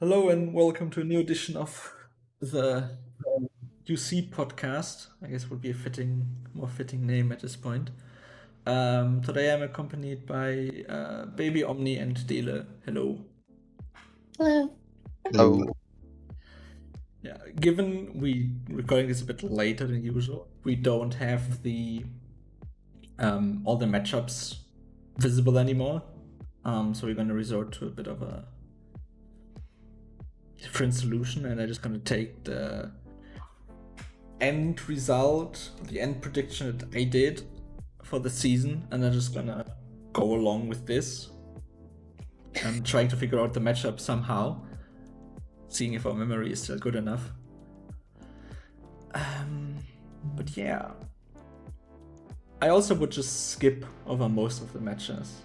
Hello and welcome to a new edition of the UC podcast. I guess would be a more fitting name at this point. Today I'm accompanied by Baby OMNI and Dele. Hello. Hello. Oh, Yeah, given we recording this a bit later than usual, we don't have the all the matchups visible anymore. So we're gonna resort to a bit of a different solution, and I'm just gonna take the end result, the end prediction that I did for the season, and I'm just gonna go along with this. I'm trying to figure out the matchup somehow, seeing if our memory is still good enough. But yeah, I also would just skip over most of the matches.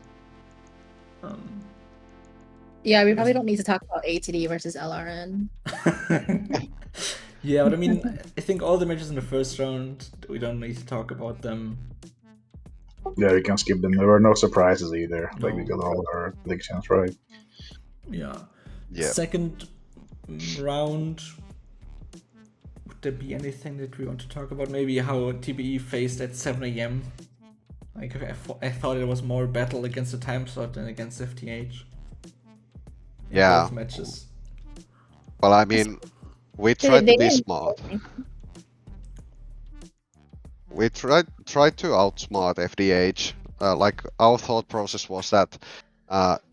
Yeah, we probably don't need to talk about ATD versus LRN. Yeah, but I mean, I think all the matches in the first round, we don't need to talk about them. yeah, we can skip them. There were no surprises either. No. Like we got all our predictions right. Yeah. Yeah. Second round, would there be anything that we want to talk about? Maybe how TBE faced at 7 a.m. Like I thought it was more battle against the time slot than against sfdh. Yeah. Both matches. Well, I mean, we tried to be smart. We tried to outsmart FDH. Like our thought process was that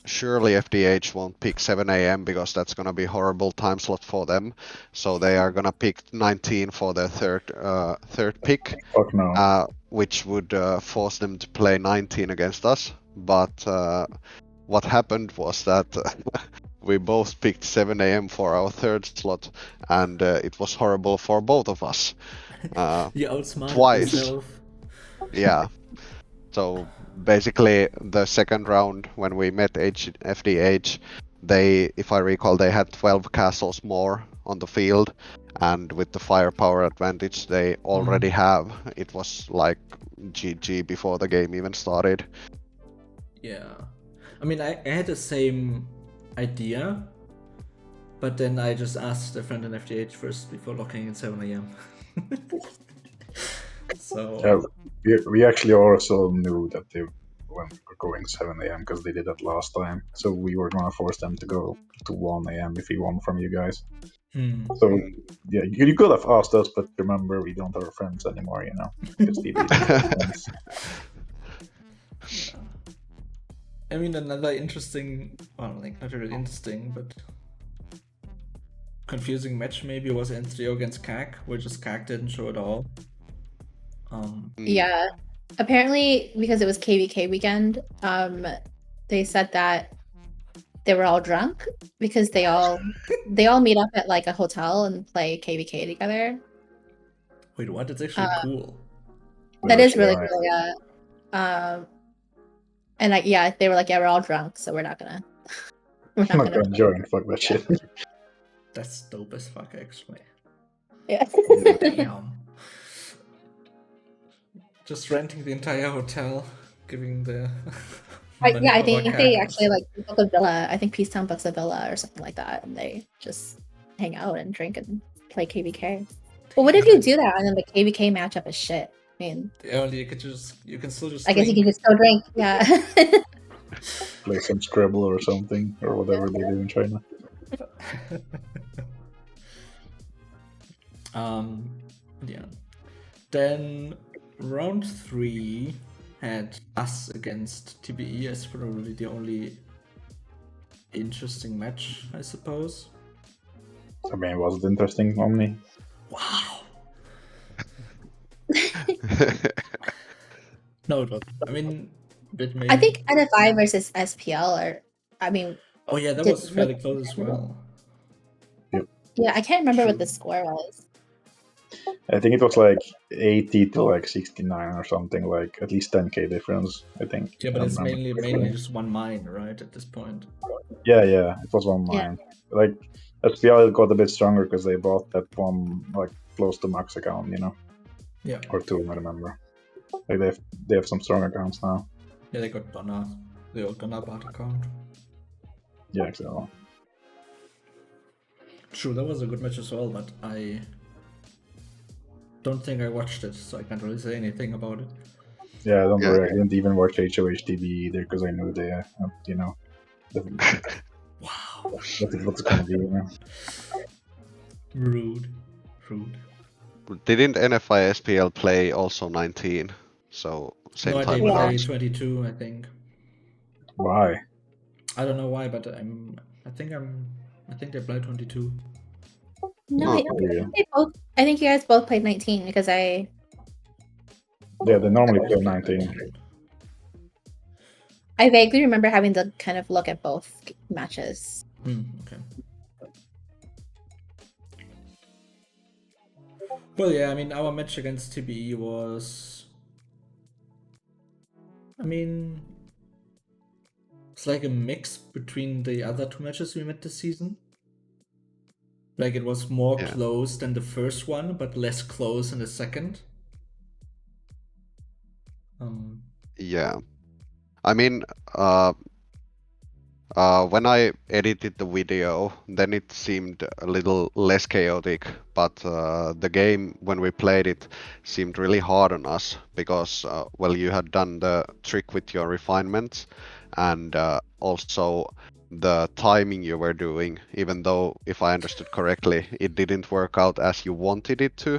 surely FDH won't pick 7 a.m. because that's gonna be horrible time slot for them. So they are gonna pick 19 for their third pick, Fuck no. which would force them to play 19 against us. But what happened was that we both picked 7 a.m. for our third slot, and it was horrible for both of us. You outsmarted twice. yourself. Yeah. So basically, the second round when we met FDH, they, if I recall, they had 12 castles more on the field, and with the firepower advantage they already have, it was like GG before the game even started. Yeah. I mean, I had the same idea, but then I just asked a friend in FDH first before locking in 7 a.m. So we actually also knew that they were going 7 a.m. because they did that last time. So we were gonna force them to go to 1 a.m. if we won from you guys. So yeah, you could have asked us, but remember we don't have our friends anymore, you know. I mean, another interesting, well, like not really interesting, but confusing match maybe was N3 against CAC, where just CAC didn't show at all. Yeah, apparently because it was KVK weekend, they said that they were all drunk because they all meet up at like a hotel and play KVK together. Wait, what? It's actually cool. That is really cool, yeah. And like, yeah, they were like, yeah, we're all drunk, so we're not gonna join. Fuck that shit. That's dope as fuck, actually. Yeah. Damn. Just renting the entire hotel, giving the. I think they actually like book a villa. I think Peacetown books a villa or something like that, and they just hang out and drink and play KVK. But what if you do that and then the KVK matchup is shit? I mean, you can still just. I guess you can just still drink, yeah. Play some Scrabble or something, or whatever they do in China. Yeah. Then round 3 had us against TBE as probably the only interesting match, I suppose. I mean, was it interesting, OMNI? Wow. No, it wasn't. I mean, I think NFI versus SPL are. I mean. Oh yeah, that was fairly close as well. Yep. Yeah, I can't remember what the score was. I think it was like 80 to like 69 or something, like at least 10k difference, I think. Yeah, but it's mainly just one mine, right, at this point? Yeah, it was one mine. Yeah. Like, SPL got a bit stronger because they bought that one, like, close to max account, you know? Yeah. Or two, I remember. Like, they have some strong accounts now. Yeah, they got Donna, the old Donna bot account. Yeah, exactly. True, that was a good match as well, but I don't think I watched it, so I can't really say anything about it. Yeah, don't Yeah. worry. I didn't even watch HOHTV either because I knew they, Wow. what's gonna be. Rude. Didn't NFI SPL play also 19? So same No, time they as play ours. 22, I think. Why? I don't know why, but I think they play 22. No, Oh, I think they both. I think you guys both played 19 because Yeah, they normally play Both play 19. I vaguely remember having to kind of look at both matches. Okay. Well, yeah, I mean, our match against TBE was... I mean... It's like a mix between the other two matches we met this season. Like, it was more close than the first one, but less close in the second. Yeah. I mean, when I edited the video, then it seemed a little less chaotic, but the game, when we played it, seemed really hard on us because, well, you had done the trick with your refinements, and also the timing you were doing, even though, if I understood correctly, it didn't work out as you wanted it to,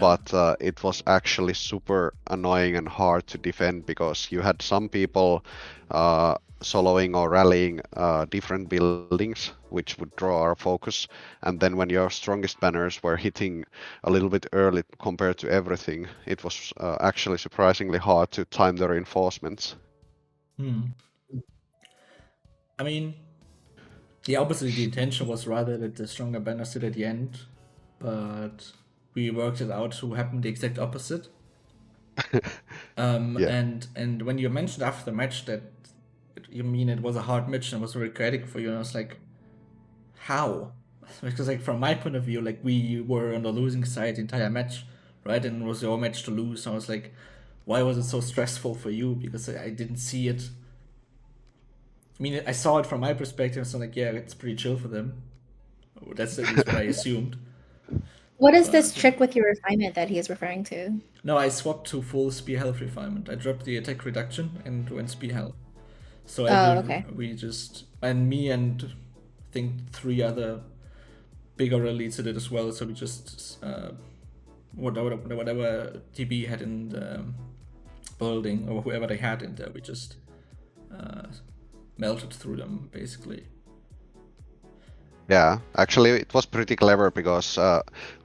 but it was actually super annoying and hard to defend because you had some people soloing or rallying different buildings, which would draw our focus. And then when your strongest banners were hitting a little bit early compared to everything, it was actually surprisingly hard to time the reinforcements. I mean, yeah, obviously the intention was rather that the stronger banners sit at the end, but we worked it out to happen the exact opposite. And when you mentioned after the match that you mean it was a hard match and was very chaotic for you, and I was like, how? Because like from my point of view, like we were on the losing side the entire match, right? And it was your match to lose. So I was like, why was it so stressful for you? Because I didn't see it. I mean, I saw it from my perspective, so like, yeah, it's pretty chill for them. That's at least what I assumed. What is this trick with your refinement that he is referring to? No, I swapped to full spear health refinement. I dropped the attack reduction and went spear health. So we just, and me and I think 3 other bigger elites did it as well. So we just whatever TB had in the building or whoever they had in there, we just melted through them basically. Yeah, actually it was pretty clever because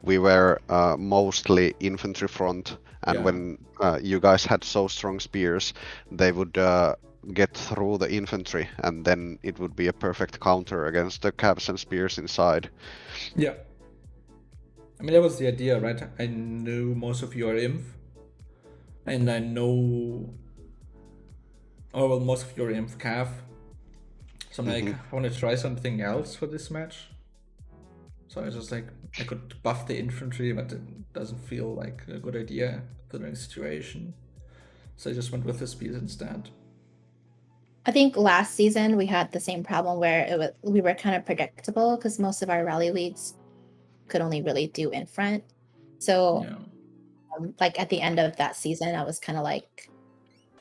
we were mostly infantry front, and when you guys had so strong spears, they would get through the infantry, and then it would be a perfect counter against the cabs and spears inside. Yeah. I mean, that was the idea, right? I knew most of you are inf, and I know... Oh, well, most of you are inf cav. So I'm like, I want to try something else for this match. So I was just like, I could buff the infantry, but it doesn't feel like a good idea considering the situation. So I just went with the speed instead. I think last season we had the same problem where we were kind of predictable because most of our rally leads could only really do in front. So like at the end of that season, I was kind of like,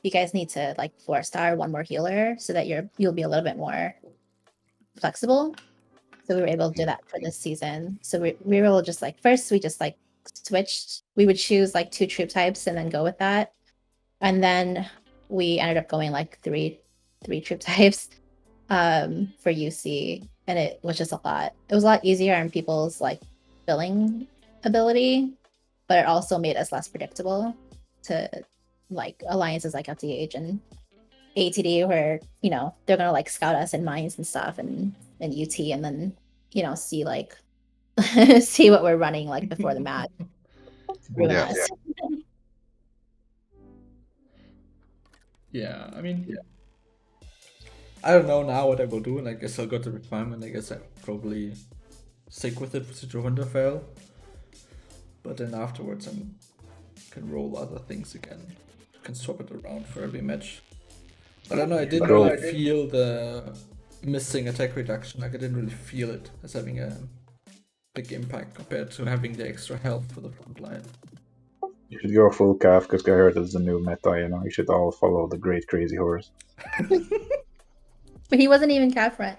you guys need to like 4-star one more healer so that you'll be a little bit more flexible. So we were able to do that for this season. So we were able to just like, first we just like switched. We would choose like 2 troop types and then go with that. And then we ended up going like three troop types for UC. And it was just a lot. It was a lot easier on people's like billing ability, but it also made us less predictable to like alliances like LTH and ATD where, you know, they're gonna like scout us in mines and stuff and UT and then, you know, see like see what we're running like before the match. Ruin us. Yeah, I mean, I don't know now what I will do, and I guess I'll go to refinement. I guess I'll probably stick with it to Winterfell. But then afterwards I can roll other things again. Can swap it around for every match. I don't know, I didn't really feel the missing attack reduction. Like I didn't really feel it as having a big impact compared to having the extra health for the front line. You should go full calf because I heard it's the new meta. You know, you should all follow the great crazy horse. But he wasn't even calf front.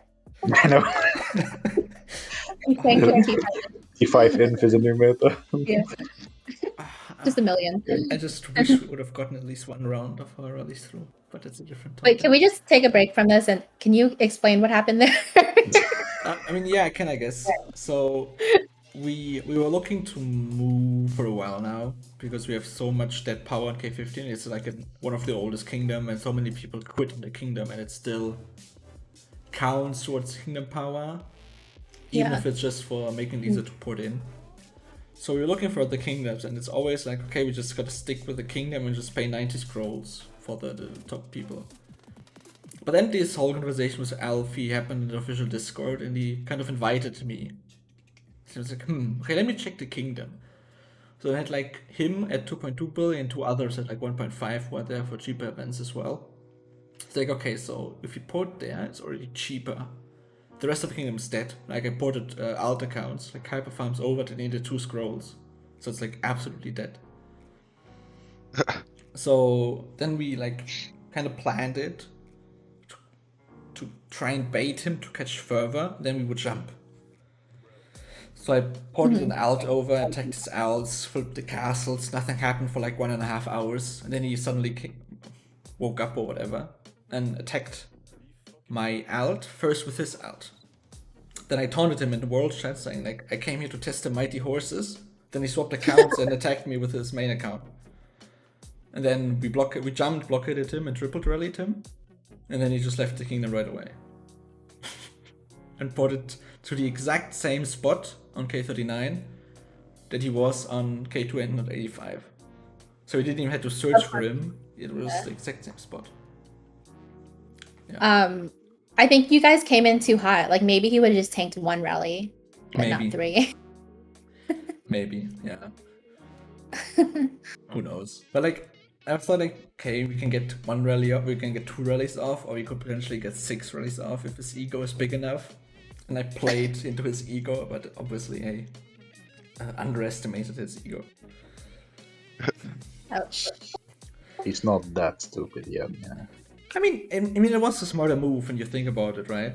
I know. He can't guarantee T5 inf is a new meta. Yeah. Just a million. I just wish we would have gotten at least one round of our rallies through, but it's a different topic. Wait, can we just take a break from this and can you explain what happened there? I mean, yeah, I can, I guess. So we were looking to move for a while now because we have so much dead power in K15. It's like one of the oldest kingdom, and so many people quit in the kingdom, and it still counts towards kingdom power, even if it's just for making it easier to put in. So we're looking for the kingdoms, and it's always like, okay, we just gotta stick with the kingdom and just pay 90 scrolls for the top people. But then this whole conversation with Alfie happened in the official Discord, and he kind of invited me. So I was like, okay, let me check the kingdom. So I had like him at 2.2 billion, two others at like 1.5 were there for cheaper events as well. It's like, okay, so if you port there, it's already cheaper. The rest of the kingdom is dead. Like I ported alt accounts, like hyper farms over, they needed 2 scrolls. So it's like absolutely dead. So then we like kind of planned it to try and bait him to catch further, then we would jump. So I ported an alt over, attacked his alts, flipped the castles, nothing happened for like 1.5 hours, and then he suddenly woke up or whatever, and attacked my alt, first with his alt. Then I taunted him in the world chat saying like, I came here to test the mighty horses. Then he swapped accounts and attacked me with his main account. And then we jumped, blockaded him and triple rallied him. And then he just left the kingdom right away. And ported to the exact same spot on K39 that he was on K285. So we didn't even have to search for him. It was the exact same spot. Yeah. I think you guys came in too hot. Like maybe he would have just tanked 1 rally, but not 3. Maybe, yeah. Who knows? But like, I thought like, okay, we can get 1 rally off, we can get 2 rallies off, or we could potentially get 6 rallies off if his ego is big enough. And I played into his ego, but obviously I underestimated his ego. Ouch. He's not that stupid yet. Yeah. I mean, it was a smarter move when you think about it, right?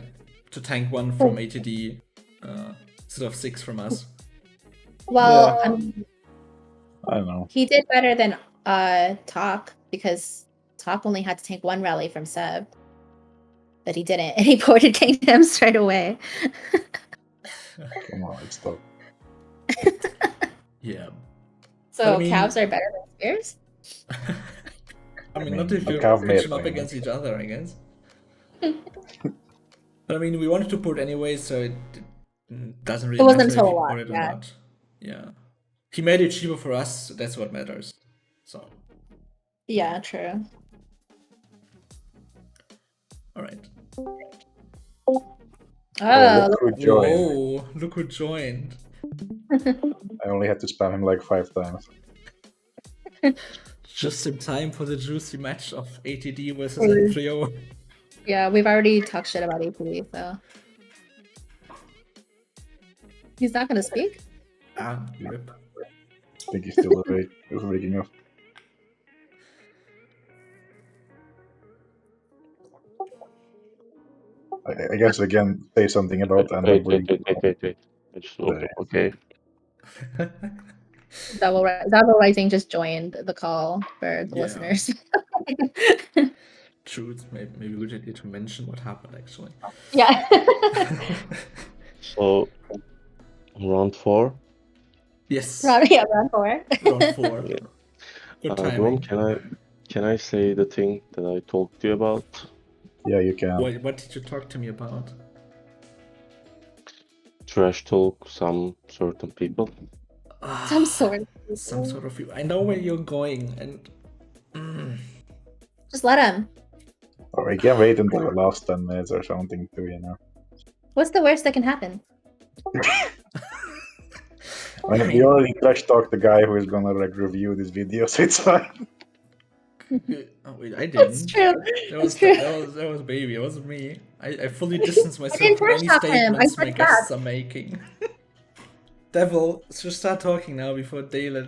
To tank 1 from ATD instead of 6 from us. Well, yeah. I don't know. He did better than Talk because Talk only had to tank 1 rally from Seb, but he didn't, and he ported kingdom straight away. Come on, it's tough. Yeah. So calves are better than spears? I mean, not if you pitch them up against each other, I guess. But I mean, we wanted to put anyway, so it doesn't really matter if he ported or not. Yeah. He made it cheaper for us, that's what matters. So. Yeah, true. Alright. Oh, look who joined. I only had to spam him like 5 times. Just in time for the juicy match of ATD versus N3O. Yeah, we've already talked shit about ATD, so. He's not gonna speak? Rip. I think he's still awake. He's waking up. I guess we can say something about that. Wait. Okay. Double Rising just joined the call for the listeners. Truth. Maybe we just need to mention what happened actually. Yeah. So, round 4. Yes. Round 4. Round 4. Yeah. Good timing. Can I say the thing that I talked to you about? Yeah, you can. What did you talk to me about? Trash talk some certain people. Some sort of people. I know where you're going, and just let him. Or we can wait until the last 10 minutes or something too, you know. What's the worst that can happen? I mean, we already trash talked the guy who is gonna like review this video, so it's fine. Oh wait, I didn't. That's true. That was baby. It wasn't me. I fully distanced myself from any statements my guests are making. Devil, should start talking now before Dale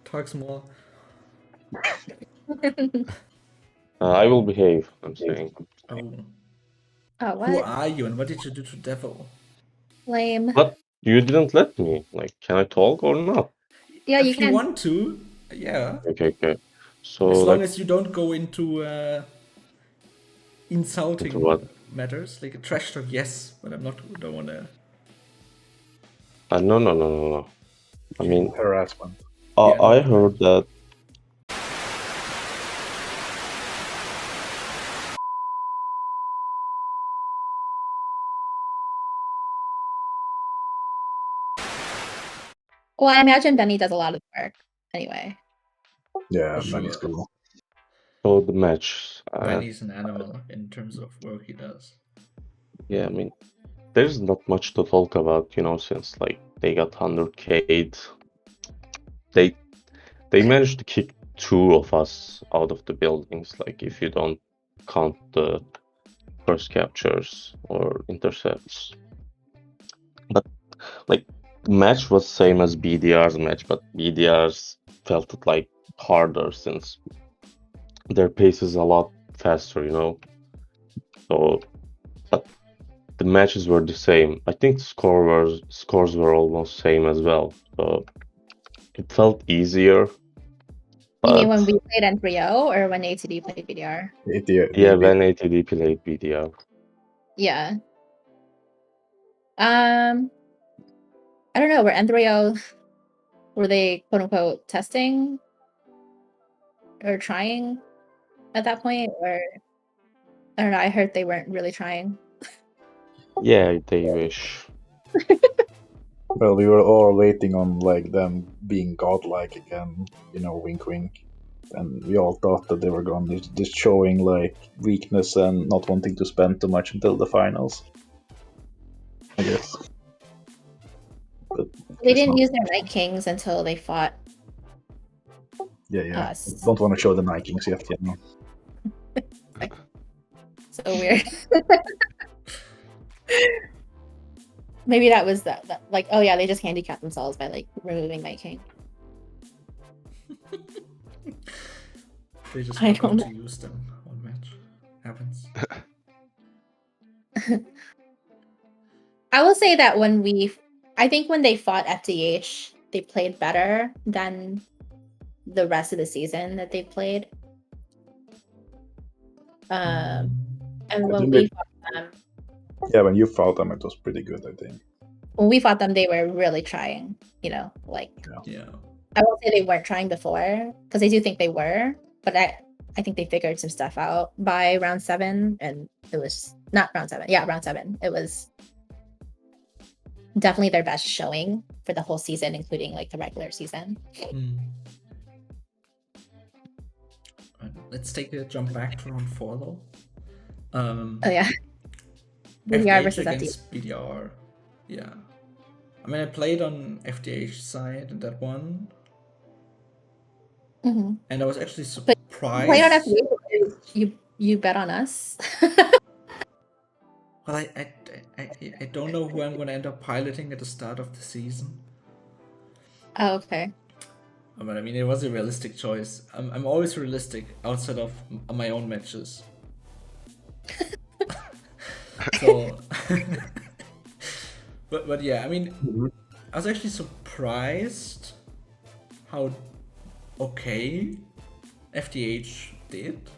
talks more. I will behave, I'm saying. Oh. Oh, what? Who are you and what did you do to Devil? Lame. But you didn't let me. Like, can I talk or not? Yeah, you if you can. want to, yeah. Okay. So, as long like, as you don't go into insulting into what? matters, like a trash talk, yes, but don't wanna. No. I mean, Harassment. I heard that. Well, I imagine Benny does a lot of work anyway. Yeah, Sure. Benny's cool. So the match. Benny's an animal in terms of work he does. Yeah, I mean, there's not much to talk about, since like they got 100K'd. They managed to kick 2 of us out of the buildings, like if you don't count the first captures or intercepts. But like the match was same as BDR's match, but BDR's felt it like harder since their pace is a lot faster, So, but the matches were the same. I think the scores were almost same as well. So it felt easier. You mean when we played N3O or when ATD played BDR? Yeah, when ATD played BDR. Yeah. I don't know. Were N3O, were they quote unquote testing or trying at that point? Or I don't know. I heard they weren't really trying. Yeah, they wish. Well, we were all waiting on like them being godlike again, wink wink. And we all thought that they were going to just showing like weakness and not wanting to spend too much until the finals, I guess. But they didn't use their Night Kings until they fought yeah. us. Don't want to show the Night Kings yet, So weird. Maybe that was that like, oh yeah, they just handicapped themselves by like removing Night King. They just forgot to use them on match. Happens. I will say that I think when they fought FDH, they played better than the rest of the season that they played. And when we fought them... Yeah, when you fought them, it was pretty good, I think. When we fought them, they were really trying, like... Yeah. I won't say they weren't trying before, because I do think they were, but I think they figured some stuff out by round 7, and it was... Not round 7. Yeah, round 7. It was definitely their best showing for the whole season, including like the regular season. Let's take a jump back to round 4 though. Oh yeah. BDR versus against BDR. Yeah. I mean, I played on FDH side in that one. Mm-hmm. And I was actually surprised. But you played on FDH, you bet on us. Well, I don't know who I'm going to end up piloting at the start of the season. Oh, okay. But I mean, it was a realistic choice. I'm always realistic outside of my own matches. So, but yeah, I mean, I was actually surprised how okay FDH did.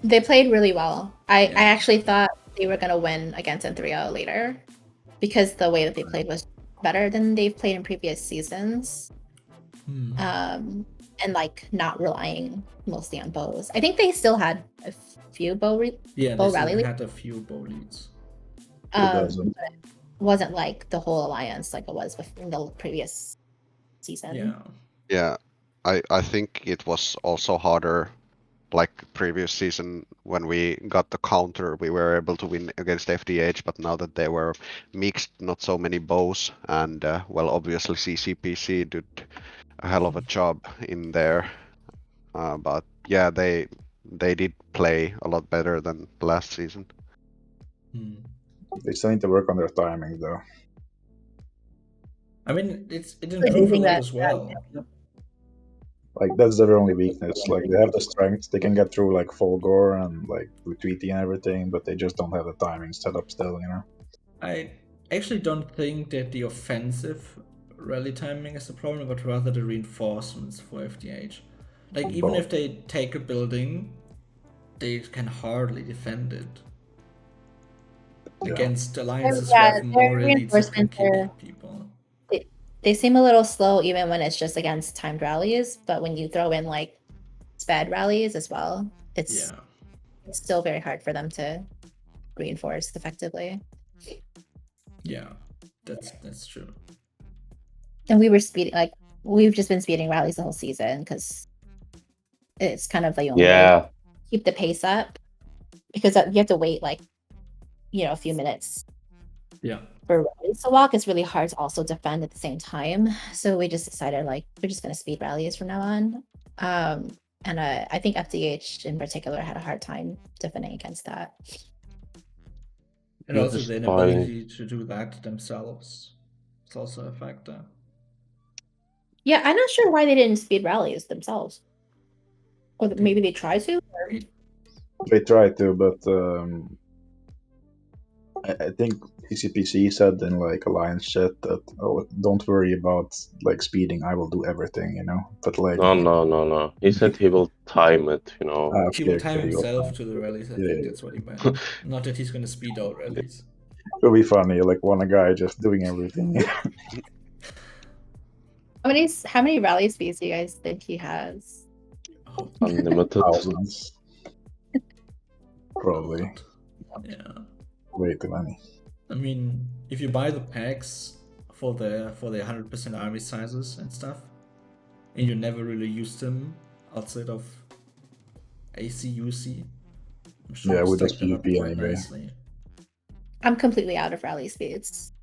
They played really well. I actually thought they were gonna win against N3O later, because the way that they played was better than they've played in previous seasons. And like not relying mostly on bows. I think they still had a few bow rally leads. Had a few bow leads. But it wasn't like the whole alliance like it was in the previous season. Yeah, I think it was also harder. Like previous season, when we got the counter, we were able to win against FDH, but now that they were mixed, not so many bows, and well, obviously CCPC did a hell of a job in there. But yeah, they did play a lot better than last season. They still need to work on their timing, though. I mean, it improved a lot as well. Like that's their only weakness. Like they have the strength, they can get through like full gore and like retweety and everything, but they just don't have the timing set up still, you know. I actually don't think that the offensive rally timing is the problem, but rather the reinforcements for FDH. Like even if they take a building, they can hardly defend it. Against alliances who have more elites that can kill people. They seem a little slow even when it's just against timed rallies, but when you throw in like sped rallies as well, it's still very hard for them to reinforce effectively. Yeah, that's true. And we were we've just been speeding rallies the whole season because it's kind of the only way to keep the pace up, because you have to wait like a few minutes. Yeah. For rallies to walk, it's really hard to also defend at the same time. So we just decided like we're just gonna speed rallies from now on. And I think FDH in particular had a hard time defending against that. And also the inability to do that themselves. It's also a factor. Yeah, I'm not sure why they didn't speed rallies themselves. Or maybe they tried to? Or... They tried to, but I think TCPC said in like Alliance chat that, oh, don't worry about like speeding, I will do everything, you know. But like no. He said he will time it, you know. He will time himself to the rallies. I think that's what he meant. Not that he's gonna speed out rallies. It'll be funny, like one guy just doing everything. How many rally speeds do you guys think he has? Unlimited. Thousands. Probably. Yeah. Way too many. I mean, if you buy the packs for the 100% army sizes and stuff, and you never really use them outside of ACUC, I'm sure with the stack them up PvP quite anyway. nicely. I'm completely out of rally speeds.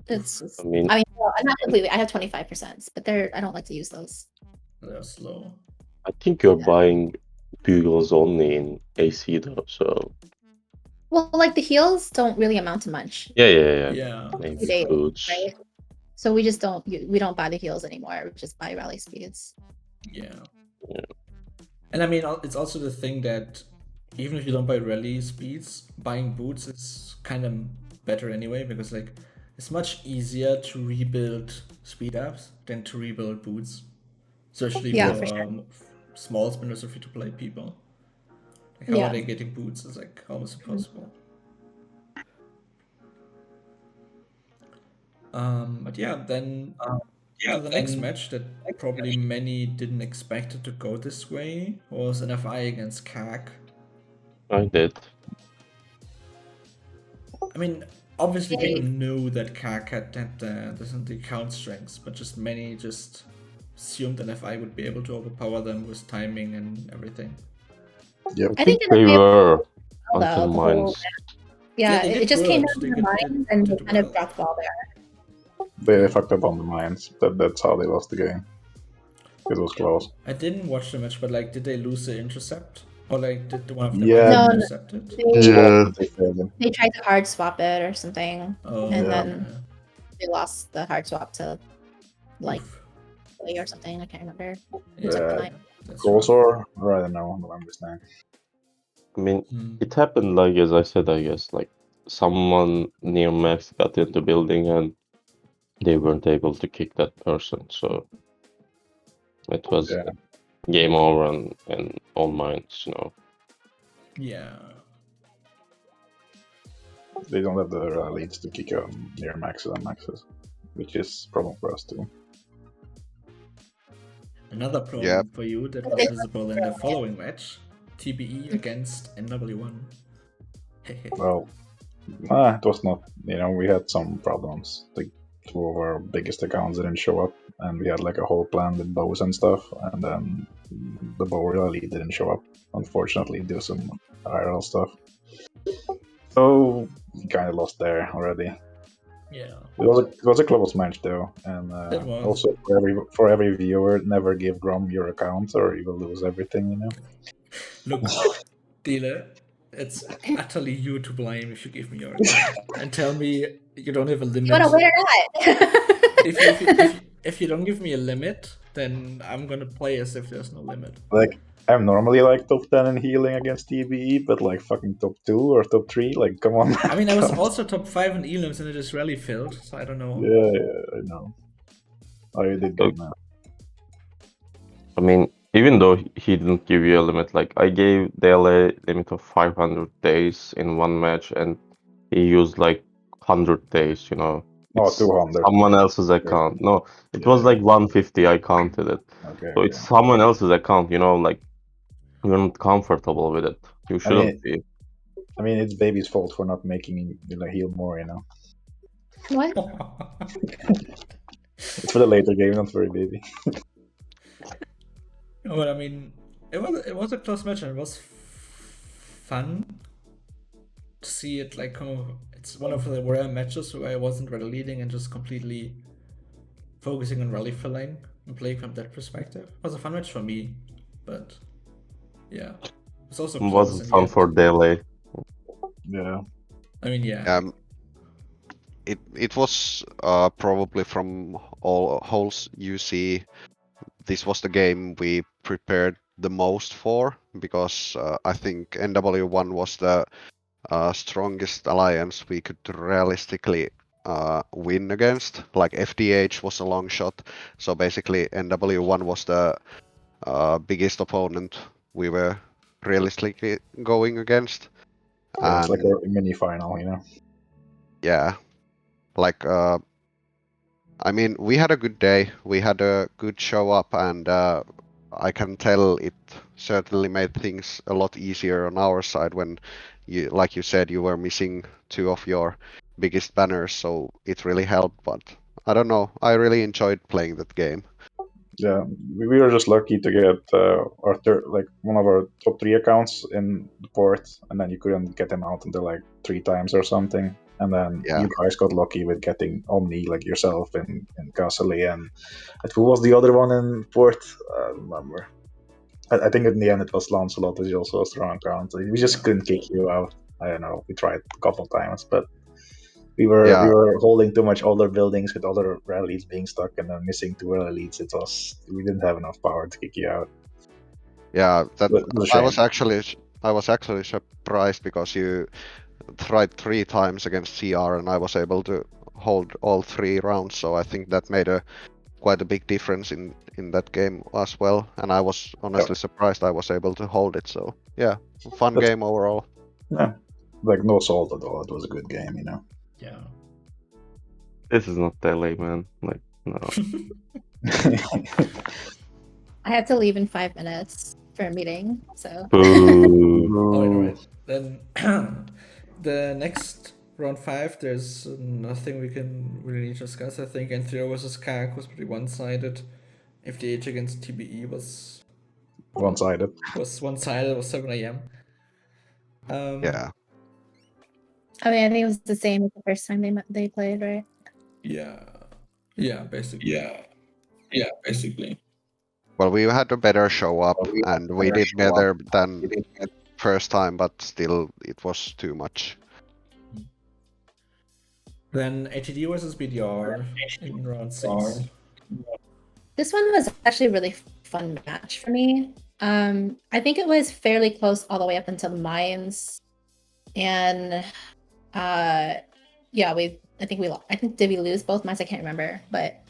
It's I mean, well, I'm not completely. I have 25%, but I don't like to use those. They're slow. I think you're buying bugles only in AC though, so. Well, like the heals don't really amount to much. Yeah. Right? So we just don't buy the heals anymore. We just buy rally speeds. Yeah. And I mean, it's also the thing that even if you don't buy rally speeds, buying boots is kind of better anyway, because like it's much easier to rebuild speed ups than to rebuild boots, especially for sure. Small spinners or free-to-play people. Like how are they getting boots? It's like almost impossible. But yeah, then the next match that probably many didn't expect it to go this way was an FI against CAC. I did. I mean, obviously people knew that CAC had the count strengths, but just many just assumed an FI would be able to overpower them with timing and everything. Yep. I think they were until mines. Yeah, it just came down to the mines and they kind of dropped the ball there. They fucked up on the mines. That's how they lost the game. It was close. I didn't watch the match, but like, did they lose the intercept? Or like, did one of them intercept it? They tried to hard swap it or something, and then they lost the hard swap to like or something. I can't remember. Golsor? Or I don't know. I don't remember his name. I mean, it happened like as I said. I guess like someone near Max got into the building and they weren't able to kick that person, so it was game over and all mines, you know. Yeah. They don't have the leads to kick near maxes and maxes, which is a problem for us too. Another problem for you that was visible in the following match, TBE against NW1. Well, it was not, we had some problems. Like, two of our biggest accounts didn't show up, and we had like a whole plan with bows and stuff, and then the bow rally didn't show up, unfortunately, due to some IRL stuff. So we kind of lost there already. Yeah. It was a close match though, and also for every viewer, never give Grom your account or you will lose everything, Look, Dele, it's utterly you to blame if you give me your and tell me you don't have a limit. You want to win or not? If you don't give me a limit, then I'm gonna play as if there's no limit. Like, I'm normally like top 10 in healing against TBE, but like fucking top 2 or top 3, like come on. I mean, I was also top 5 in elims and it just rally failed, so I don't know. Yeah, I know. Oh, you did good, man. I mean, even though he didn't give you a limit, like I gave Dele a limit of 500 days in one match, and he used like 100 days. You know, Oh, 200. Someone else's account. No, it was like 150. I counted it. Okay. So it's someone else's account. You know, like you're not comfortable with it. You shouldn't be. I mean, it's Baby's fault for not making him heal more. You know. What? It's for the later game, not for Baby. No, but I mean, it was a close match and it was fun to see it. Like, it's one of the rare matches where I wasn't rally leading and just completely focusing on rally filling and playing from that perspective. It was a fun match for me, but yeah, it's also close. Was fun for Dele. Yeah. I mean, yeah. It was probably from all holes you see. This was the game we prepared the most for, because I think NW1 was the strongest alliance we could realistically win against. Like FDH was a long shot, so basically NW1 was the biggest opponent we were realistically going against. Yeah, it's like a mini final, you know? Yeah. Like, I mean, we had a good day, we had a good show up, and I can tell it certainly made things a lot easier on our side when, like you said, you were missing 2 of your biggest banners, so it really helped. But I don't know, I really enjoyed playing that game. Yeah, we were just lucky to get one of our top 3 accounts in the port, and then you couldn't get them out until like 3 times or something. And then you guys got lucky with getting Omni, like yourself and Castle, and who was the other one in port? I don't remember. I think in the end it was Lancelot, which is also a strong account. We just couldn't kick you out. I don't know. We tried a couple of times, but we were holding too much older buildings with other rally leads being stuck and then missing 2 rally leads. We didn't have enough power to kick you out. Yeah, I was actually surprised, because you tried 3 times against CR and I was able to hold all 3 rounds, so I think that made quite a big difference in that game as well, and I was honestly surprised I was able to hold it. So yeah, fun game overall. Yeah, like no salt at all. It was a good game, you know. Yeah. This is not LA, man. Like, no. I have to leave in 5 minutes for a meeting, so. Alright. Then the next round 5, there's nothing we can really need to discuss. I think N3O versus Kak was pretty one-sided. FDH against TBE was one-sided. Was 7 AM. Yeah. I mean, I think it was the same as the first time they played, right? Yeah, basically. Yeah, basically. Well, we had a better show up, and we did better than first time, but still, it was too much. Then ATD versus BDR in round 6. This one was actually a really fun match for me. I think it was fairly close all the way up until the mines, and I think did we lose both mines? I can't remember, but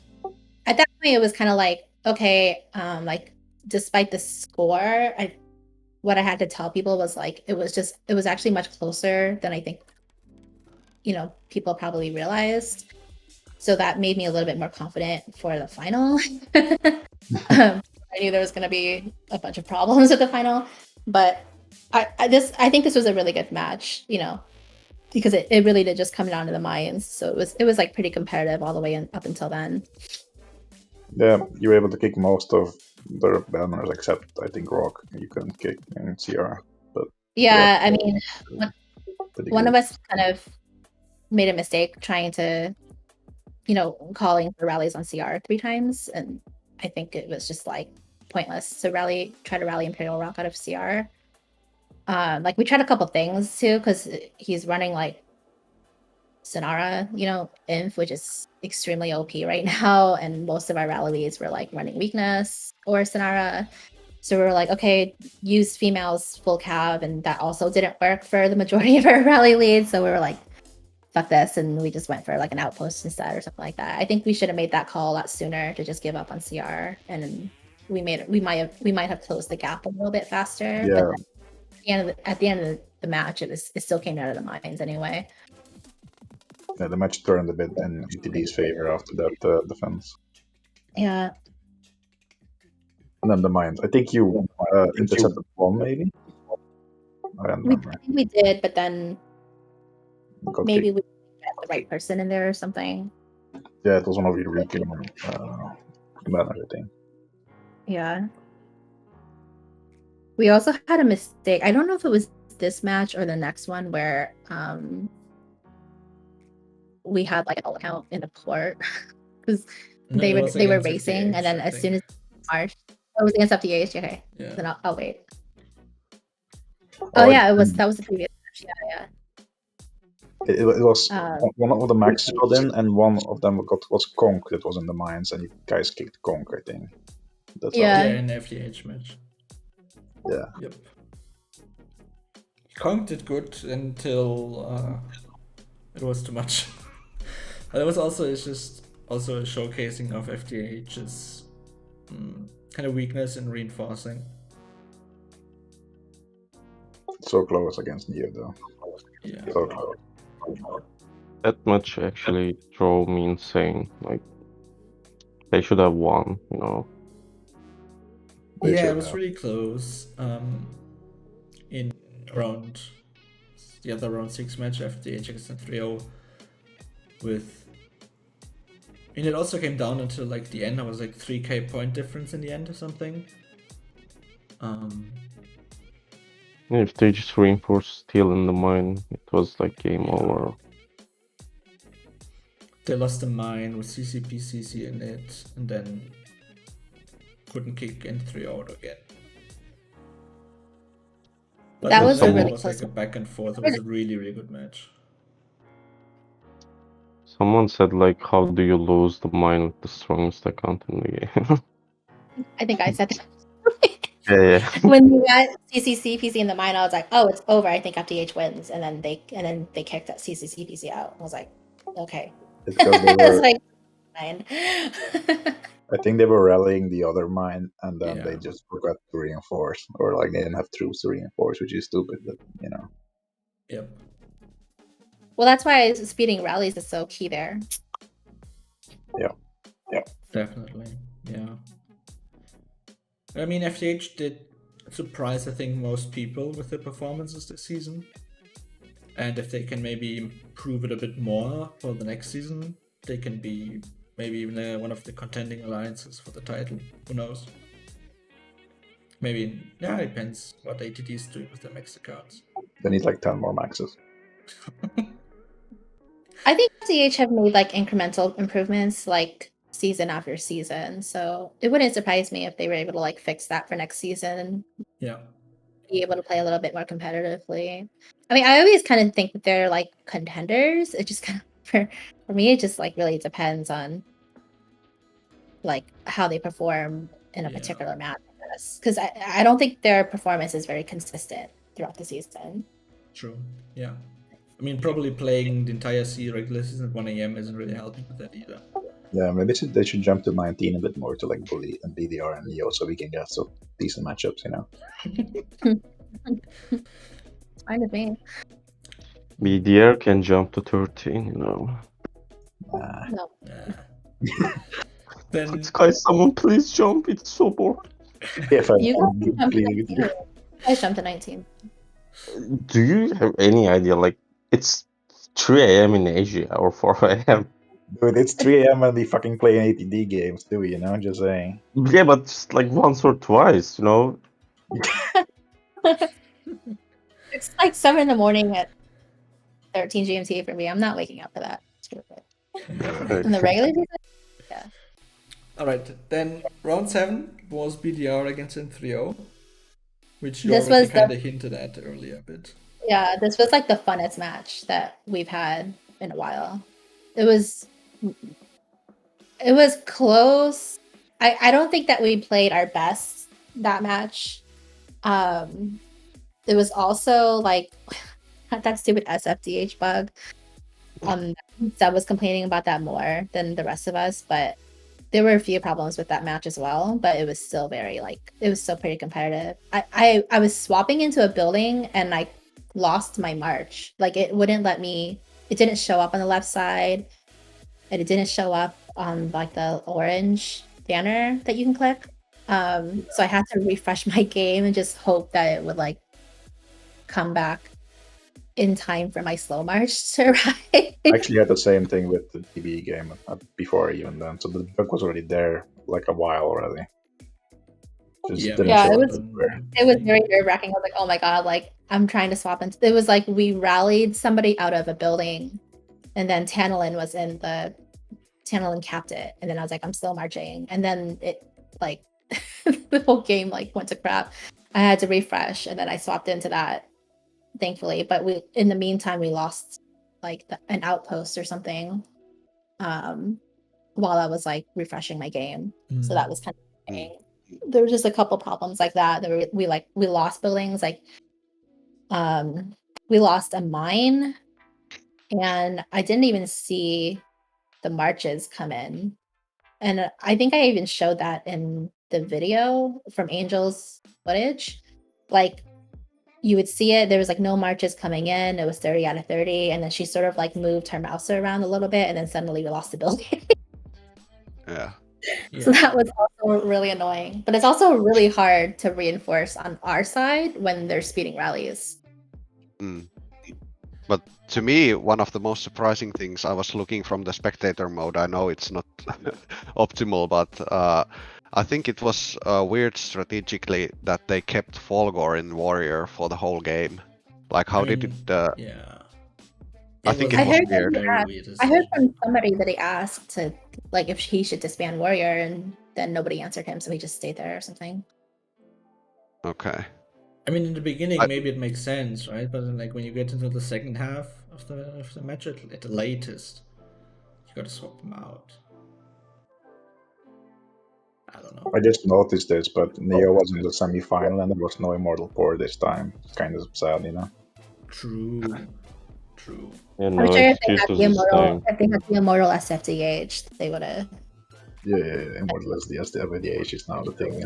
at that point it was kind of like, okay, like despite the score, what I had to tell people was like it was actually much closer than I think people probably realized. So that made me a little bit more confident for the final. I knew there was going to be a bunch of problems with the final, but I think this was a really good match, because it really did just come down to the Mayans. So it was like pretty competitive all the way up until then. Yeah, you were able to kick most of the banners except I think Rock. You couldn't kick in CR, but yeah, I mean, one of us kind of made a mistake trying to, calling for rallies on CR 3 times, and I think it was just like pointless to try to rally Imperial Rock out of CR. Like we tried a couple things too, because he's running like Sonara, Inf, which is extremely OP right now, and most of our rally leads were like running Weakness or Sonara. So we were like, okay, use females full cav, and that also didn't work for the majority of our rally leads. So we were like, fuck this, and we just went for like an outpost instead or something like that. I think we should have made that call a lot sooner to just give up on CR, and we might have closed the gap a little bit faster. Yeah. But at the end of the match, it still came out of the mines anyway. Yeah, the match turned a bit in ETD's favor after that defense. Yeah. And then the mines. I think you intercepted one, maybe? I don't remember. I think we did, but then maybe kicked. we got the right person in there or something. Yeah, it was one of your recon banners, I think. Yeah. We also had a mistake. I don't know if it was this match or the next one where we had like an all account in the port because they were racing, and then as soon as March, it was against FDH. Okay, Yeah. then I'll wait. Oh yeah, that was the previous match. Yeah. It was one of the maxes got in, and one of them was Conk that was in the mines, and you guys kicked Conk, I think. That's yeah, in the FDH match. Yeah. Yep. Conk did good until it was too much. It was also a showcasing of FDH's kind of weakness in reinforcing. So close against Neo, though. Yeah. So close. That much actually drove me insane. Like, they should have won, It was really close. In round 6 match, FDH against 3-0 with. And it also came down until like the end. I was like 3k point difference in the end or something. If they just reinforced still in the mine, it was like game over. They lost the mine with CC in it, and then couldn't kick N3 out again. But that was a really was close. Like a back and forth. It was a really, really good match. Someone said like, how do you lose the mine with the strongest account in the game? I think I said that. Yeah. When we got PC in the mine, I was like, "Oh, it's over. I think FDH wins." And then they kicked that PC out. I was like, "Okay." It's because they were, like, fine. I think they were rallying the other mine, and then they just forgot to reinforce, or like they didn't have troops to reinforce, which is stupid. But Yep. Well, that's why speeding rallies is so key there. Yeah. Definitely. Yeah. I mean, FDH did surprise, I think, most people with their performances this season. And if they can maybe improve it a bit more for the next season, they can be maybe even one of the contending alliances for the title. Who knows? Maybe, it depends what ATT is doing with their max accounts. They need like 10 more maxes. I think FDH have made like incremental improvements like season after season. So it wouldn't surprise me if they were able to like fix that for next season. Yeah. Be able to play a little bit more competitively. I mean, I always kind of think that they're like contenders. It just kind of for me, it just like really depends on like how they perform in a particular match. Because I don't think their performance is very consistent throughout the season. True. Yeah. I mean, probably playing the entire regular season at 1 AM isn't really helping with that either. Yeah, maybe they should jump to 19 a bit more to like bully and BDR and Neo so we can get some decent matchups, It's fine with me. BDR can jump to 13, No. Then guys, someone please jump. It's so boring. If you guys jump to 19. Do you have any idea? Like, it's 3 AM in Asia or 4 AM. Dude, it's 3 AM and we fucking play ATD games too, just saying. Yeah, but just like once or twice, It's like 7 in the morning at 13 GMT for me. I'm not waking up for that. In the regular season? Yeah. Alright, then round 7 was BDR against N3-0. Which you This already was kind of hinted at earlier a bit. Yeah, this was like the funnest match that we've had in a while. It was close. I don't think that we played our best that match. It was also like that stupid sfdh bug. Seb was complaining about that more than the rest of us, but there were a few problems with that match as well, but it was still pretty competitive. I was swapping into a building and I lost my march. Like it didn't show up on the left side, and it didn't show up on like the orange banner that you can click. So I had to refresh my game and just hope that it would like come back in time for my slow march to arrive. I actually had the same thing with the DB game before even then, so the bug was already there like a while already. It was very nerve-wracking. I was like, oh my god, like I'm trying to swap into. It was like we rallied somebody out of a building, and then Tantalin capped it, and then I was like, I'm still marching, and then it like the whole game like went to crap. I had to refresh, and then I swapped into that, thankfully. But in the meantime, we lost like an outpost or something, while I was like refreshing my game. So that was kind of annoying. There were just a couple problems like that. We lost buildings, like we lost a mine, and I didn't even see the marches come in. And I think I even showed that in the video from Angel's footage. Like you would see it, there was like no marches coming in. It was 30 out of 30, and then she sort of like moved her mouse around a little bit, and then suddenly we lost the building. Yeah. So that was also really annoying. But it's also really hard to reinforce on our side when they're speeding rallies. But to me, one of the most surprising things, I was looking from the spectator mode. I know it's not optimal, but I think it was weird strategically that they kept Folgore in Warrior for the whole game. Like, how did it? I think it was weird. I heard from somebody that he asked to, like, if he should disband Warrior, and then nobody answered him, so he just stayed there or something. Okay. I mean, in the beginning, maybe it makes sense, right? But then, like, when you get into the second half of the match, at the latest, you gotta swap them out. I don't know. I just noticed this, but Neo was in the semi-final and there was no Immortal Core this time. It's kind of sad, you know? True. Yeah, I'm sure if they had the Immortal SFDH, they would have. Yeah, Immortal SFDH is now the thing.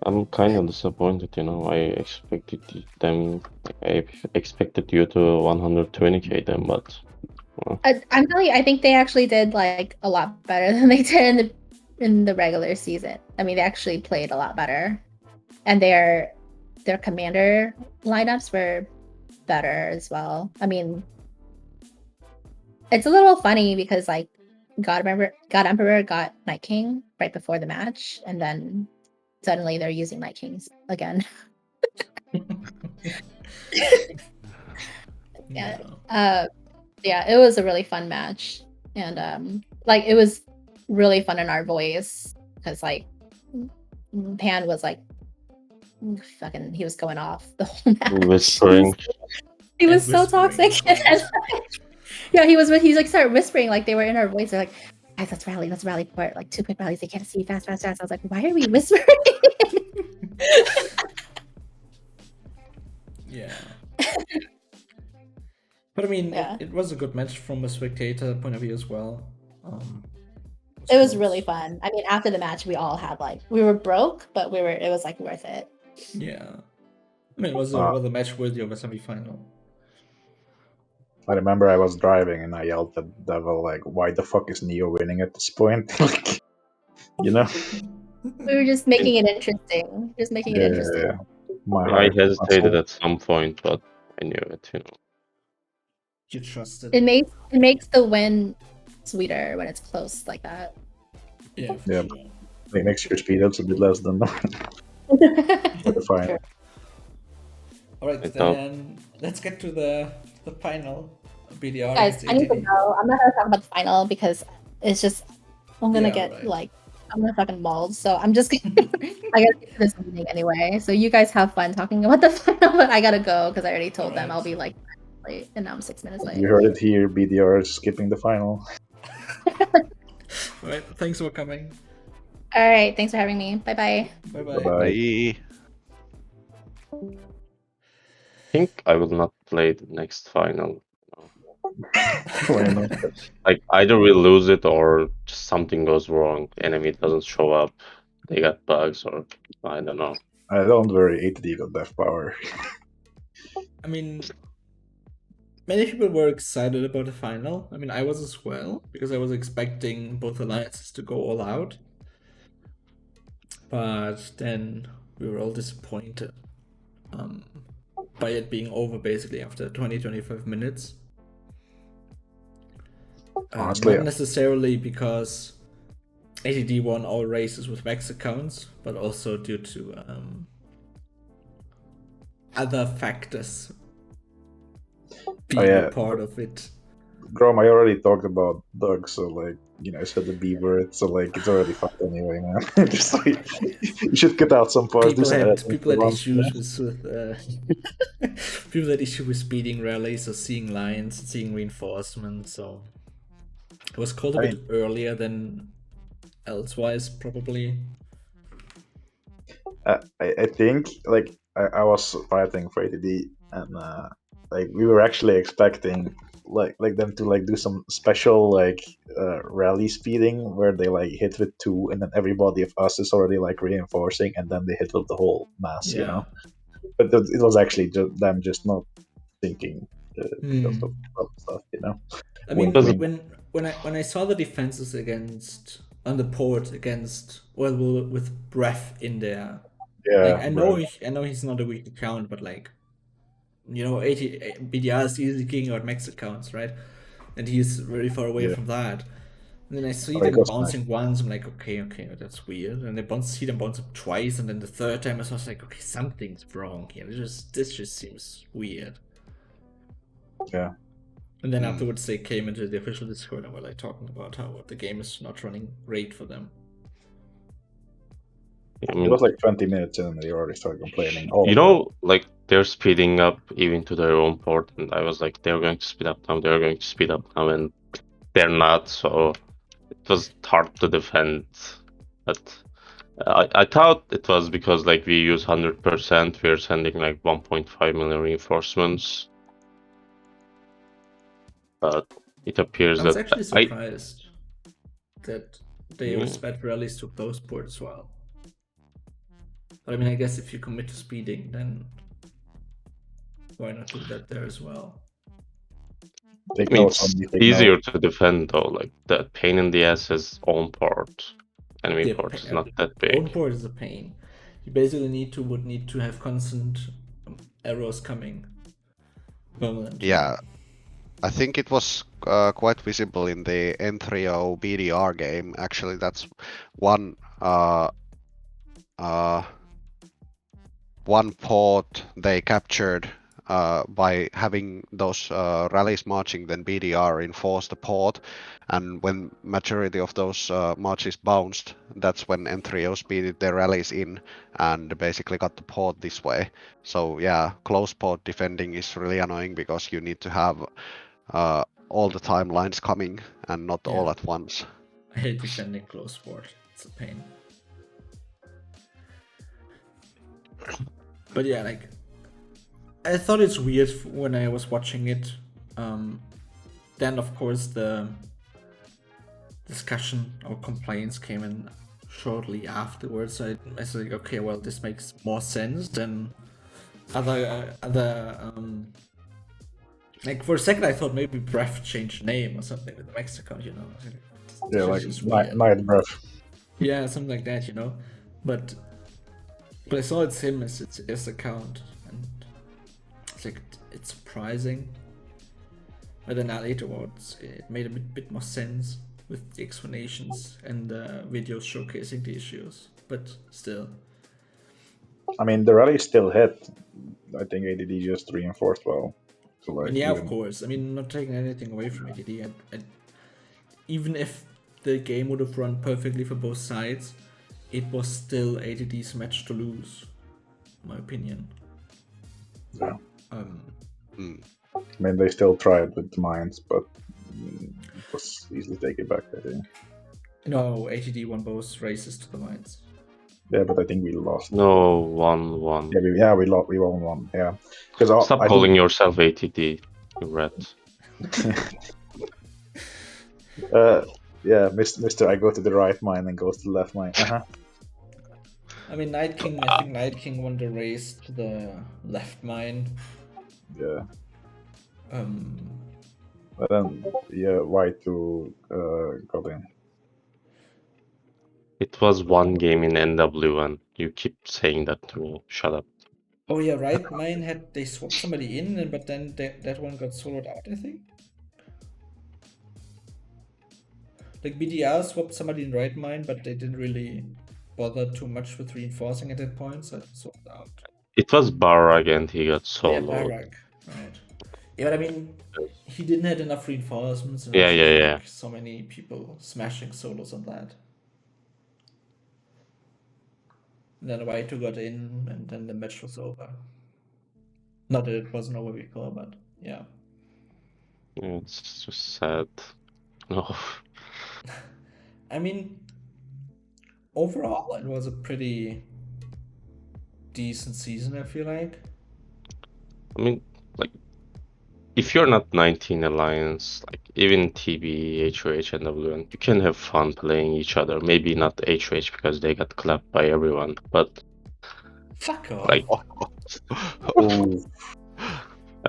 I'm kind of disappointed, you know. I expected you to 120k them, but I'm telling you, I think they actually did like a lot better than they did in the regular season. I mean, they actually played a lot better, and their commander lineups were better as well. I mean, it's a little funny because like God Emperor got Night King right before the match, and then suddenly they're using Night Kings again. Yeah, it was a really fun match, and like it was really fun in our voice because like Pan was like fucking, he was going off the whole match. Whispering. He was so toxic. Yeah, he's like started whispering like they were in our voice. They're like, guys, let's rally for it. Like 2 quick rallies, they can't see fast. I was like, why are we whispering? Yeah. But I mean, it was a good match from a spectator point of view as well. It was really fun. I mean, after the match, we all had like, we were broke, but it was like worth it. Yeah. I mean, it was a match worthy of a semi-final. I remember I was driving and I yelled at Devil, like, why the fuck is Neo winning at this point? Like, you know? We were just making it interesting. Yeah. I hesitated at some point, but I knew it, you know. You trusted. It makes the win sweeter when it's close like that. Yeah. Sure. It makes your speed ups a bit less than the final. Sure. Alright, then let's get to the final. BDR. Guys, I need to go. I'm not gonna talk about the final because it's just I'm gonna get like I'm gonna fucking mold, so I'm just gonna I gotta get to this meeting anyway. So you guys have fun talking about the final, but I gotta go because I already told them I'll be like late, and now I'm 6 minutes late. You heard it here, BDR is skipping the final. Alright, thanks for coming. Alright, thanks for having me. Bye-bye. Bye-bye. Bye. I think I will not play the next final. Why not? Like either we lose it or just something goes wrong. Enemy doesn't show up. They got bugs or I don't know. I don't worry, 80D got death power. I mean, many people were excited about the final. I mean, I was as well, because I was expecting both alliances to go all out. But then we were all disappointed by it being over basically after 20-25 minutes. Honestly, not necessarily because ATD won all races with max accounts, but also due to other factors being a part of it. Grom, I already talked about Doug, so like, you know, I said the B word, so like, it's already fucked anyway, man. Just like, you should cut out some parts. People had issues with people had issues with speeding rallies or seeing lines, seeing reinforcements, so it was called a bit earlier than elsewise, probably. I think, like, I was fighting for ATD, and like, we were actually expecting like them to like do some special like rally speeding where they like hit with 2 and then everybody of us is already like reinforcing and then they hit with the whole mass, you know. But it was actually them just not thinking because of stuff, you know. I mean, when I saw the defenses against on the port against with breath in there, like, I know he's not a weak account, but like, you know, BDR is easily kicking out max accounts, right? And he's very far away from that. And then I see them bouncing once, I'm like, okay, that's weird. And I see them bounce up twice, and then the third time I was like, okay, something's wrong here. This just seems weird. Yeah. And then afterwards they came into the official Discord and were like talking about how the game is not running great for them. It was like 20 minutes and they already started complaining. You know, like, they're speeding up even to their own port, and I was like, they're going to speed up now, and they're not, so it was hard to defend. But I thought it was because, like, we use 100%, we're sending like 1.5 million reinforcements. But it appears I was that actually surprised that they respect rallies to close port as well. But I mean, I guess if you commit to speeding, then why not do that there as well? I mean, it's easier to defend though, like the pain in the ass is own port. Enemy port is not that big. Own port is a pain. You basically would need to have constant arrows coming permanently. Yeah, I think it was quite visible in the N3O BDR game. Actually, that's one port they captured by having those rallies marching. Then BDR reinforced the port, and when majority of those marches bounced, that's when N3O speeded their rallies in and basically got the port this way. So yeah, close port defending is really annoying because you need to have all the timelines coming and not all at once. I hate defending close port. It's a pain. But yeah, like, I thought it's weird when I was watching it. Then of course the discussion or complaints came in shortly afterwards. So I was like, okay, well, this makes more sense than other like, for a second I thought maybe Breath changed name or something with the Mexico, you know. Yeah, like Night Breath. Yeah, something like that, you know. But I saw it's him as his account, and it's like, it's surprising. But then afterwards, it made a bit more sense with the explanations and the videos showcasing the issues. But still, I mean, the rally still hit. I think ADD just reinforced well. So like, and yeah, of course. I mean, not taking anything away from ADD. Even if the game would have run perfectly for both sides, it was still ATD's match to lose, in my opinion. Yeah. I mean, they still tried with the mines, but it was easily taken back, I think. No, ATD won both races to the mines. Yeah, but I think we lost. No, 1-1. Yeah, we won one. Yeah, because Stop calling yourself ATD, you rat. Yeah, Mister, I go to the right mine and goes to the left mine. I mean, Night King. I think Night King won the race to the left mine. Yeah. But then, yeah, Y2 got in. It was one game in NW, and you keep saying that to me. Shut up. Oh yeah, right. Mine they swapped somebody in, but then that one got soloed out, I think. Like BDR swapped somebody in right mine, but they didn't really bother too much with reinforcing at that point, so it swapped out. It was Barrag and he got soloed. Yeah, Barrag, right. Yeah, but I mean, he didn't have enough reinforcements. And Yeah. Like so many people smashing solos on that. And then Y2 got in, and then the match was over. Not that it wasn't over before, but yeah. It's just sad. No. I mean, overall, it was a pretty decent season, I feel like. I mean, like, if you're not 19 Alliance, like, even TB, HOH, and WN, you can have fun playing each other. Maybe not HOH because they got clapped by everyone, but... Fuck off. Like...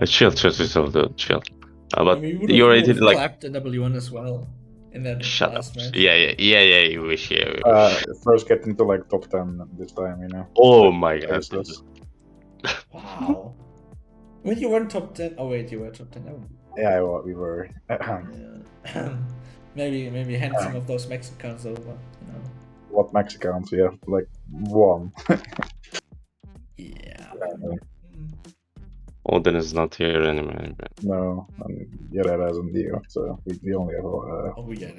chill, chill. But I mean, you already, like... clapped the W1 as well in that Shut last up. match. Yeah, you wish, yeah. First get into, like, top 10 this time, you know? Oh like, my god. Wow. When you weren't top 10... Oh wait, you were top 10. Oh. Yeah, well, we were. Yeah. maybe hand some of those Mexicans over, you know. What Mexicans? We have, like, one. Yeah. Odin is not here anymore. No, and Herrera isn't here, so we only have... Oh yeah,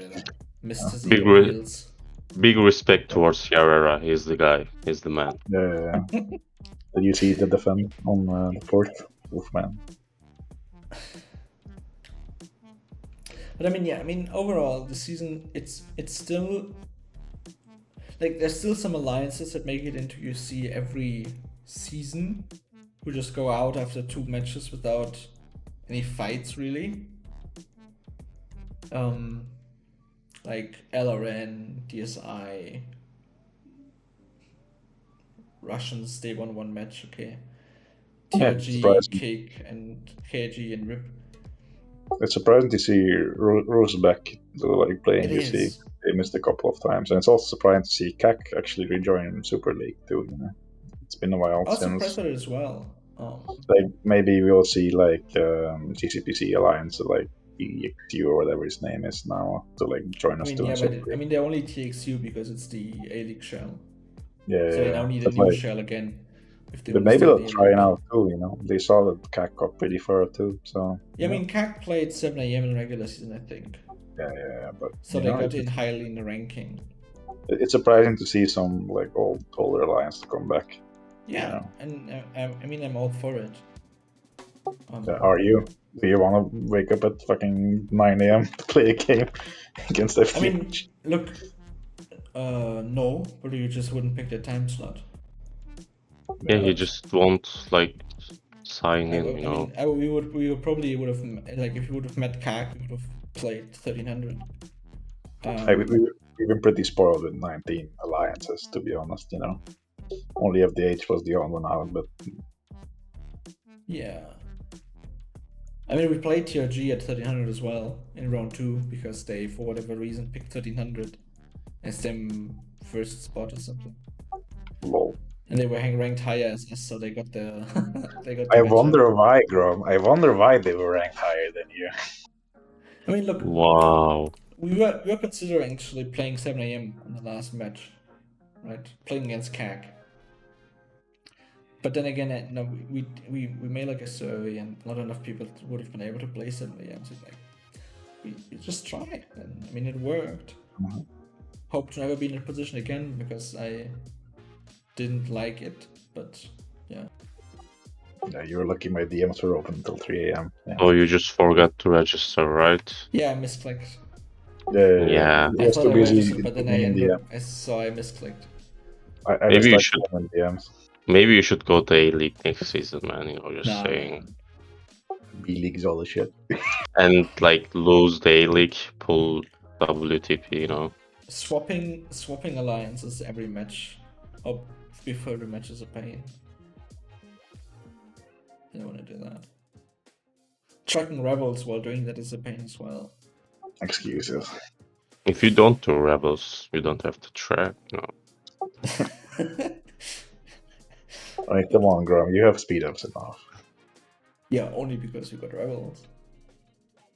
Mr. Z Big respect towards Yarrera. He's the guy. He's the man. Yeah. Did you see the defend on the fourth? Oof, man. But I mean, overall, the season, it's still... Like, there's still some alliances that make it into UC every season, who just go out after 2 matches without any fights, really. Like LRN, DSI, Russians, they won 1 match, okay. TRG, Cake, and KG and RIP. It's surprising to see Rose back to, like, playing UC. They missed a couple of times, and it's also surprising to see CAC actually rejoin Super League too. You know, it's been a while I was since. surprised with it as well. Like, maybe we'll see, like, GCPC Alliance, like EXU or whatever his name is now, to, like, join us too. Yeah, but I mean, they're only TXU because it's the A-League shell. Yeah, so they now need a new shell again. But maybe they'll try now too, you know. They saw that CAC got pretty far too, so... Yeah, I mean, CAC played 7 AM in regular season, I think. Yeah, but... So they got in highly in the ranking. It's surprising to see some, like, older alliance to come back. Yeah, you know? And I mean, I'm all for it. Are you? Do you want to wake up at fucking 9 AM to play a game against FDH? I mean, look... no, but you just wouldn't pick the time slot. Yeah, you just won't, like, sign in, you know. I mean, we probably would have, like, if you would have met CAC, we would have played 1300. We've been pretty spoiled with 19 alliances, to be honest, you know. Only FDH was the only one out, but... Yeah. I mean, we played TRG at 1300 as well in round 2, because they, for whatever reason, picked 1300 as their first spot or something. Lol. And they were ranked higher as us, so they got the... I wonder why, Grom. I wonder why they were ranked higher than you. I mean, look... Wow. We were considering actually playing 7 AM on the last match, right? Playing against CAC. But then again, no, we made like a survey, and not enough people would have been able to play 7 AM. So it's like, we just tried, and I mean, it worked. Hope to never be in a position again because I didn't like it, but yeah. Yeah, you're lucky my DMs were open until 3 a.m. Yeah. Oh, you just forgot to register, right? Yeah, I misclicked. Yeah. I was too busy but then in DM. I saw I misclicked. I Maybe you missed should. like 7 DMs. Maybe you should go to A-League next season, man. You know, just Nah, saying. man. B-League's all the shit. And like lose the A-League, pull WTP, you know. Swapping alliances every match or before the match is a pain. I don't want to do that. Tracking rebels while doing that is a pain as well. Excuses. If you don't do rebels, you don't have to track, you know. I mean, come on, Grom, you have speed ups enough. Yeah, only because you got rebels.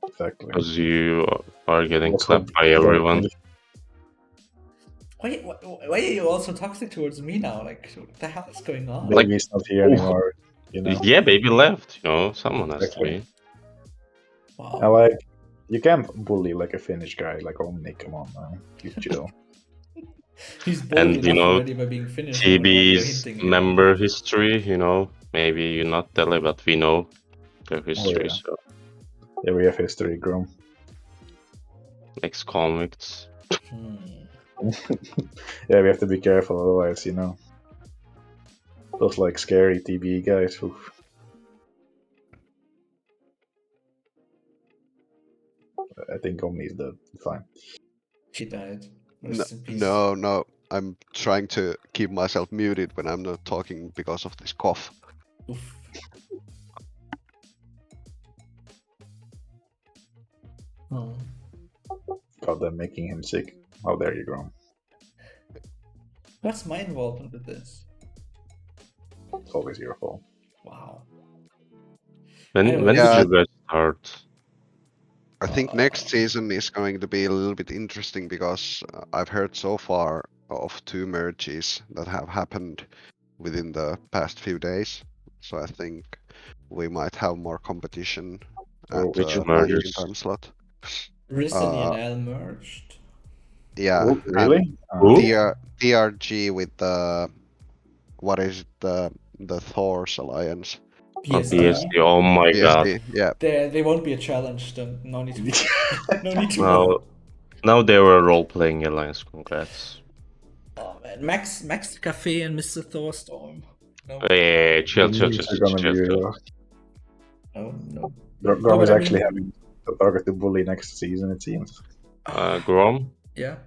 Exactly. Because you are getting Also, clapped by everyone. Why are you also toxic towards me now? Like, what the hell is going on? Like- Baby's not here anymore, you know? Yeah, baby left, you know. Someone has to Exactly. be. Wow. I like, you can't bully like a Finnish guy like OMNI, come on, man. Keep chill. He's bold And, you enough know, already by being Finnish. I don't know what you're TB's hinting at. member history, you know. Maybe you not tell it, but we know their history, yeah. so Yeah, we have history, Grom. ex-convicts. Yeah, we have to be careful, otherwise, you know. Those like scary TB guys. Oof. I think OMNI is dead. Fine. She died. No, Rest in peace. no, I'm trying to keep myself muted when I'm not talking because of this cough. Oof. Oh. God, I'm making him sick. How dare you, Grom? What's my involvement with this? It's always your fault. Wow. When Anyways. did Yeah. you guys start? I think next season is going to be a little bit interesting because I've heard so far of 2 merges that have happened within the past few days. So I think we might have more competition Oh, at which the mergers? 19 time slot. Risen and Al merged. Yeah, Oh, really? Who? TRG with the what is it, the Thor's alliance? PSD. PSD. Oh my god. PSD, yeah. They won't be a challenge. Then no need to. No need to. Now they were role-playing alliance. Congrats. Oh man, Max Cafe and Mr. Thorstorm. No. Hey, chill. These are gonna be No. Grom is but I actually mean- having the target to bully next season, it seems. Grom, Yeah.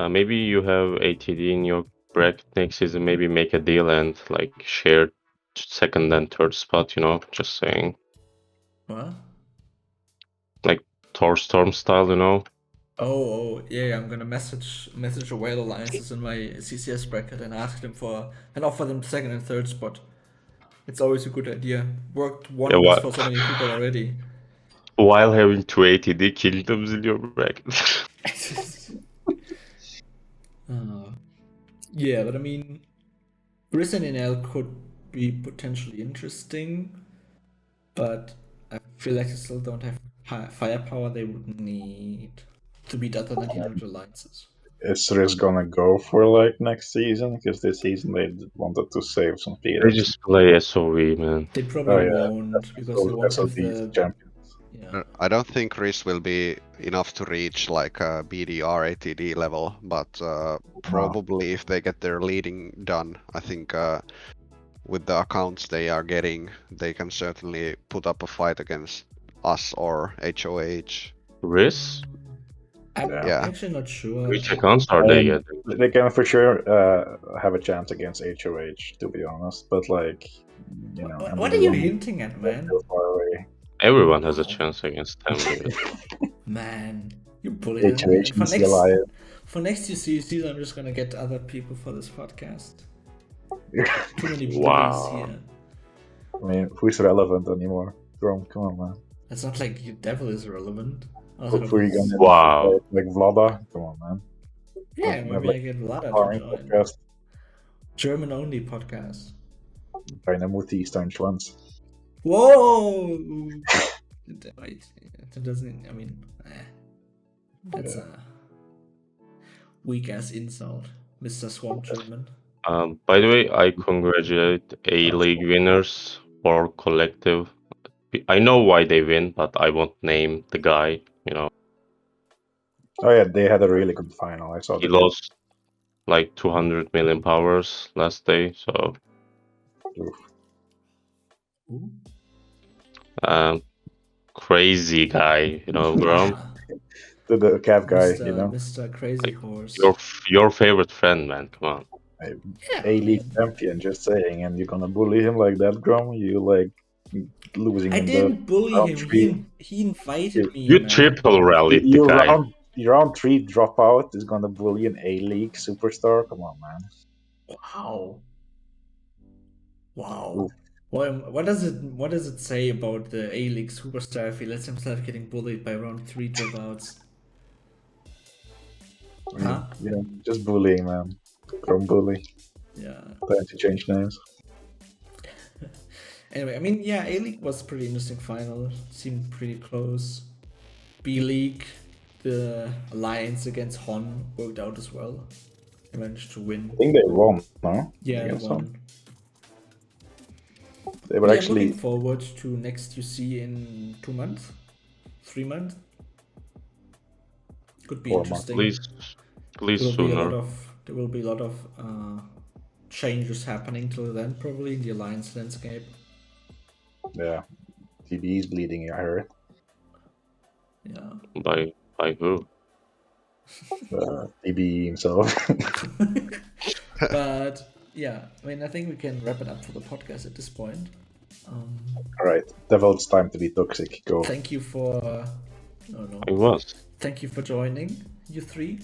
maybe you have ATD in your bracket next season. Maybe make a deal and like share second and third spot. You know, just saying. What? Like Thorstorm style, you know. Oh yeah, I'm gonna message the whale alliances in my CCS bracket and ask them and offer them second and third spot. It's always a good idea. Worked wonders for so many people already. While having 2 ATD kingdoms in your bracket. Yeah, but I mean, Risen L could be potentially interesting, but I feel like they still don't have firepower they would need to beat other 1900 alliances. Is Riz gonna go for like next season? Because this season they wanted to save some speed They ups. just play SOV, man. They probably yeah. won't because they won't have the champions. yeah. I don't think Riz will be enough to reach like a BDR ATD level, but probably if they get their leading done, I think with the accounts they are getting, they can certainly put up a fight against us or HOH. Riz? I'm Yeah. actually not sure. Which accounts are they getting? They can for sure have a chance against HOH, to be honest. But like, you know, What are you hinting at, man? so far away. Everyone has a chance against them. Really. Man, you bully. HOH For next season, I'm just gonna get other people for this podcast. Too many bullies Wow. here. I mean, who's relevant anymore? Grom, come on, man. It's not like you devil is relevant. Who are you gonna Wow. like Vlada? Come on, man. Yeah, Have, maybe like, I get Vlada Farming to join. podcast. German only podcast. Keine Mutti ist ein Schwanz. Whoa! Wait, that doesn't. I mean, that's weak ass insult, Mr. Swamp Gentleman. By the way, I congratulate A-League winners for collective. I know why they win, but I won't name the guy, you know. Oh yeah, they had a really good final. I saw He that. lost like 200 million powers last day, so crazy guy, you know, Grom. The cab guy, Mr. you know. Mr. Crazy Like, Horse. your favorite friend, man. Come on. Yeah, A-League champion, just saying, and you're gonna bully him like that, Grom? You like losing I in the didn't bully round him. three. He invited me, You man. triple rallied the guy. Your round 3 dropout is gonna bully an A-League superstar. Come on, man. Wow. Ooh. What does it say about the A-League superstar if he lets himself getting bullied by round 3 dropouts? Huh? You know, just bullying, man. Grom bully. Yeah. Time to change names. Anyway, I mean, yeah, A-League was a pretty interesting final. Seemed pretty close. B-League, the alliance against Hon worked out as well. They managed to win. I think they won, no? Yeah, they Against won. Hon. They were Yeah, actually I'm looking forward to next UC in 2 months, 3 months. Could be 4 months. interesting. Please There sooner. will be a lot of changes happening till then, probably in the alliance landscape. Yeah. TB is bleeding, I heard. Yeah. By who? TB himself. But yeah, I mean, I think we can wrap it up for the podcast at this point. Alright, Devil, it's time to be toxic. Go. Thank you for It was. Thank you for joining, you three,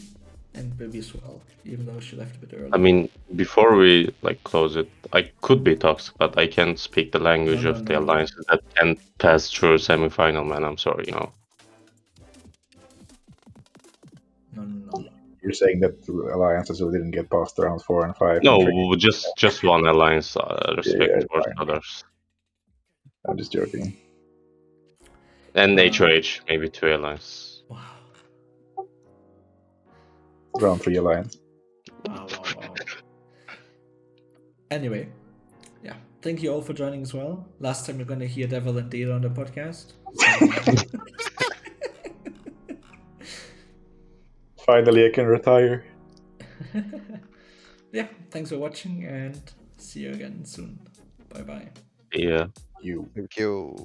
and Baby as well, even though she left a bit early. I mean, before we close it, I could be toxic, but I can't speak the language of the alliances that can pass through semi-final, man. I'm sorry, you know. No. You're saying that alliances who didn't get past round 4 and 5? No, just one alliance. Respect towards fine. others. I'm just joking. And HOH, maybe 2 alliances. Wow. Round 3 alliance. Wow. Anyway, yeah, thank you all for joining as well. Last time you're gonna hear Devil and Data on the podcast. Finally, I can retire. Yeah, thanks for watching and see you again soon. Bye bye. Yeah. You. Thank you.